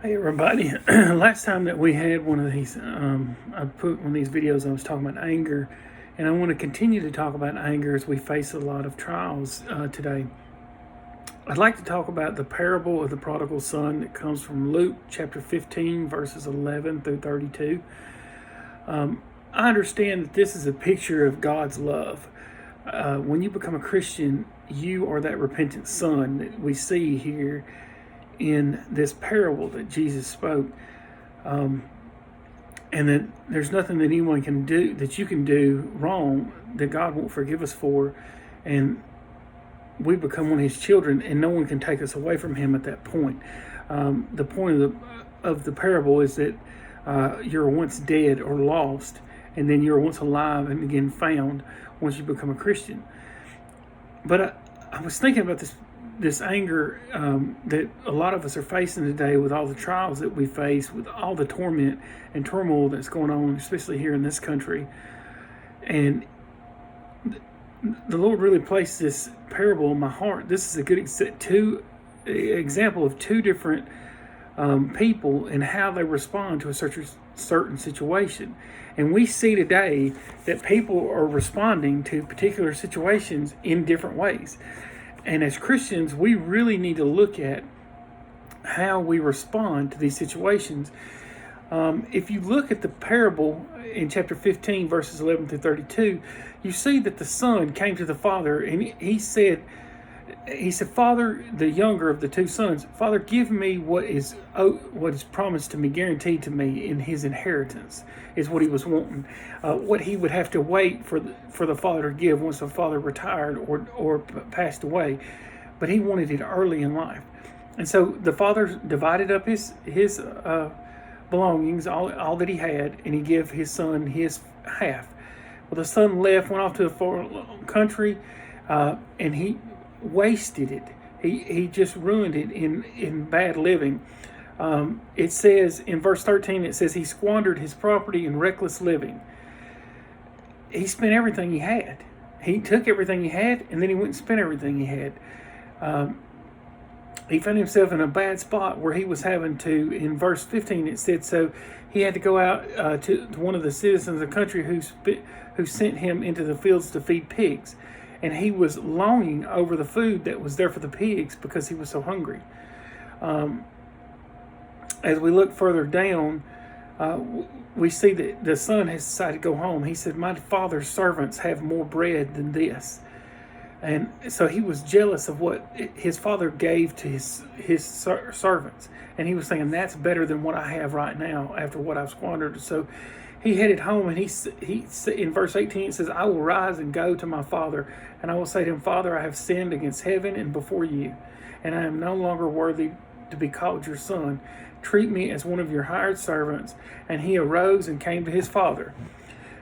Hey everybody, last time that we had one of these, I put one of these videos, I was talking about anger, and I want to continue to talk about anger as we face a lot of trials today. I'd like to talk about the parable of the prodigal son that comes from Luke chapter 15, verses 11 through 32. I understand that this is a picture of God's love. When you become a Christian, you are that repentant son that we see here in this parable that Jesus spoke, and that there's nothing that anyone can do, that you can do wrong, that God won't forgive us for, and we become one of His children, and no one can take us away from Him at that point. The point of the parable is that you're once dead or lost, and then you're once alive and again found once you become a Christian. But I was thinking about this anger that a lot of us are facing today, with all the trials that we face, with all the torment and turmoil that's going on, especially here in this country. And the Lord really placed this parable in my heart. This is a good example of two different people and how they respond to a certain situation. And we see today that people are responding to particular situations in different ways. And as Christians, we really need to look at how we respond to these situations. If you look at the parable in chapter 15, verses 11 through 32, you see that the son came to the father and he said, Father, the younger of the two sons, Father, give me what is promised to me, guaranteed to me in his inheritance, is what he was wanting. What he would have to wait for the father to give once the father retired or passed away. But he wanted it early in life. And so the father divided up his belongings, all that he had, and he gave his son his half. Well, the son left, went off to a foreign country, and he wasted it. He just ruined it in bad living. It says in verse 13, it says he squandered his property in reckless living. He spent everything he had. He took everything he had, and then he went and spent everything he had. He found himself in a bad spot where he was having to, in verse 15 it said, so he had to go out to one of the citizens of the country who sent him into the fields to feed pigs. And he was longing over the food that was there for the pigs because he was so hungry. As we look further down, we see that the son has decided to go home. He said, my father's servants have more bread than this. And so he was jealous of what his father gave to his servants. And he was saying, that's better than what I have right now after what I've squandered. So he headed home, and he in verse 18 it says, I will rise and go to my father, and I will say to him, Father, I have sinned against heaven and before you, and I am no longer worthy to be called your son. Treat me as one of your hired servants. And he arose and came to his father.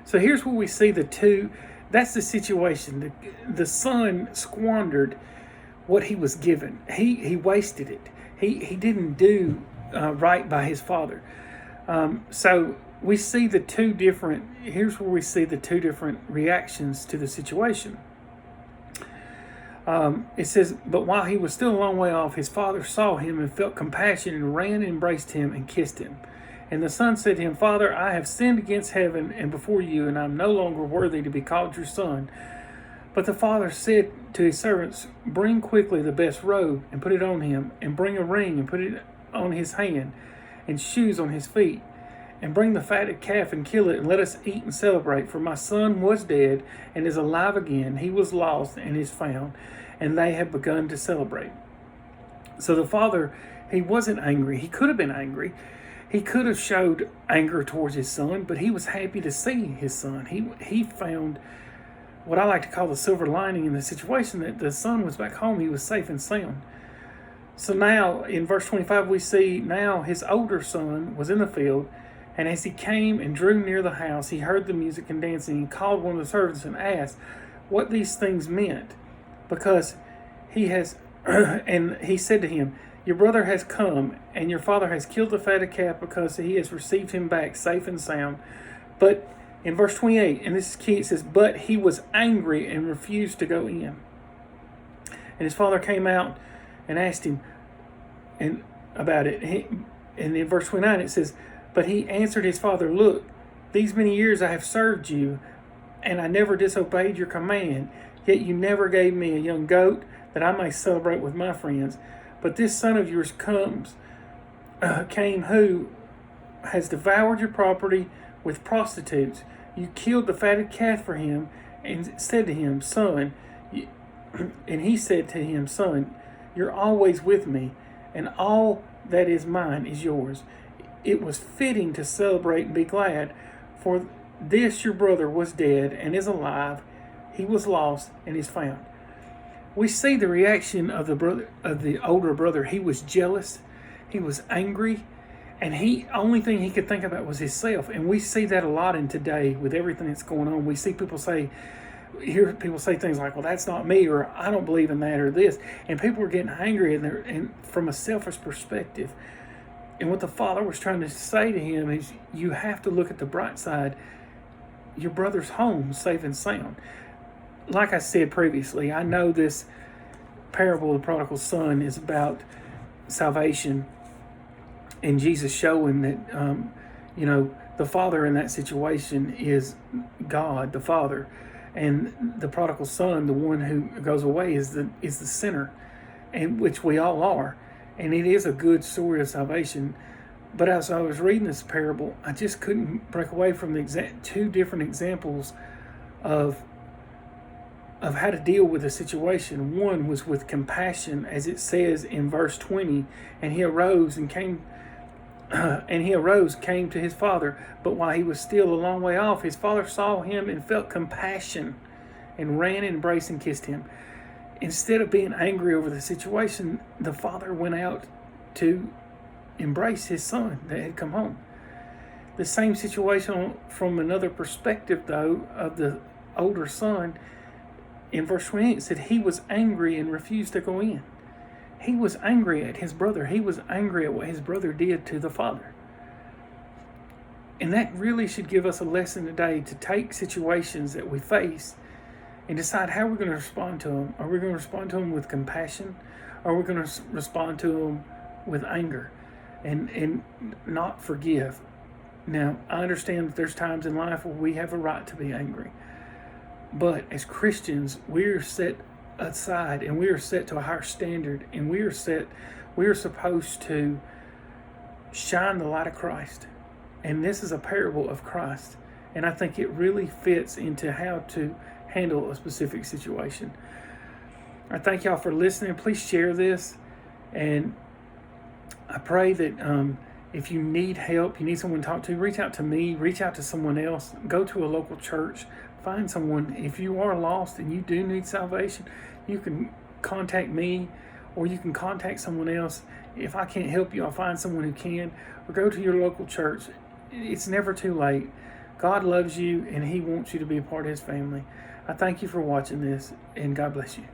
So here's where we see the two. That's the situation. The son squandered what he was given. He wasted it. He didn't do right by his father. So we see here's where we see the two different reactions to the situation. It says, but while he was still a long way off, his father saw him and felt compassion and ran and embraced him and kissed him. And the son said to him, Father, I have sinned against heaven and before you, and I am no longer worthy to be called your son. But the father said to his servants, bring quickly the best robe and put it on him, and bring a ring and put it on his hand, and shoes on his feet. And bring the fatted calf and kill it, and let us eat and celebrate. For my son was dead and is alive again. He was lost and is found. And they have begun to celebrate. So the father, he wasn't angry. He could have been angry. He could have showed anger towards his son, but he was happy to see his son. He found what I like to call the silver lining in the situation, that the son was back home. He was safe and sound. So now in verse 25, we see now his older son was in the field. And as he came and drew near the house, he heard the music and dancing, and called one of the servants and asked what these things meant. Because he has, and he said to him, your brother has come, and your father has killed the fatted calf because he has received him back safe and sound. But in verse 28, and this is key, it says, but he was angry and refused to go in. And his father came out and asked him about it. And in verse 29 it says, "But he answered his father, Look, these many years I have served you, and I never disobeyed your command. Yet you never gave me a young goat that I may celebrate with my friends. But this son of yours came who has devoured your property with prostitutes. You killed the fatted calf for him and said to him, Son, and he said to him, Son, you're always with me, and all that is mine is yours. It was fitting to celebrate and be glad, for this your brother was dead and is alive. He was lost and is found." We see the reaction of the older brother. He was jealous, he was angry, and only thing he could think about was himself. And we see that a lot in today with everything that's going on. We see hear people say things like, "Well, that's not me," or "I don't believe in that," or this. And people are getting angry and from a selfish perspective. And what the father was trying to say to him is, you have to look at the bright side. Your brother's home, safe and sound. Like I said previously, I know this parable of the prodigal son is about salvation and Jesus showing that, the father in that situation is God, the Father. And the prodigal son, the one who goes away, is the sinner, and which we all are. And it is a good story of salvation. But as I was reading this parable, I just couldn't break away from the two different examples of how to deal with a situation. One was with compassion, as it says in verse 20, and he arose, came to his father. But while he was still a long way off, his father saw him and felt compassion and ran and embraced and kissed him. Instead of being angry over the situation, the father went out to embrace his son that had come home. The same situation from another perspective, though, of the older son. In verse 28, it said he was angry and refused to go in. He was angry at his brother. He was angry at what his brother did to the father. And that really should give us a lesson today to take situations that we face and decide how we're going to respond to them. Are we going to respond to them with compassion? Or are we going to respond to them with anger and not forgive? Now, I understand that there's times in life where we have a right to be angry. But as Christians, we're set aside and we are set to a higher standard, and we are supposed to shine the light of Christ. And this is a parable of Christ. And I think it really fits into how to handle a specific situation. I thank y'all for listening. Please share this. And I pray that if you need help, you need someone to talk to, reach out to me, reach out to someone else, go to a local church, find someone. If you are lost and you do need salvation, you can contact me or you can contact someone else. If I can't help you, I'll find someone who can, or go to your local church. It's never too late. God loves you and He wants you to be a part of His family. I thank you for watching this, and God bless you.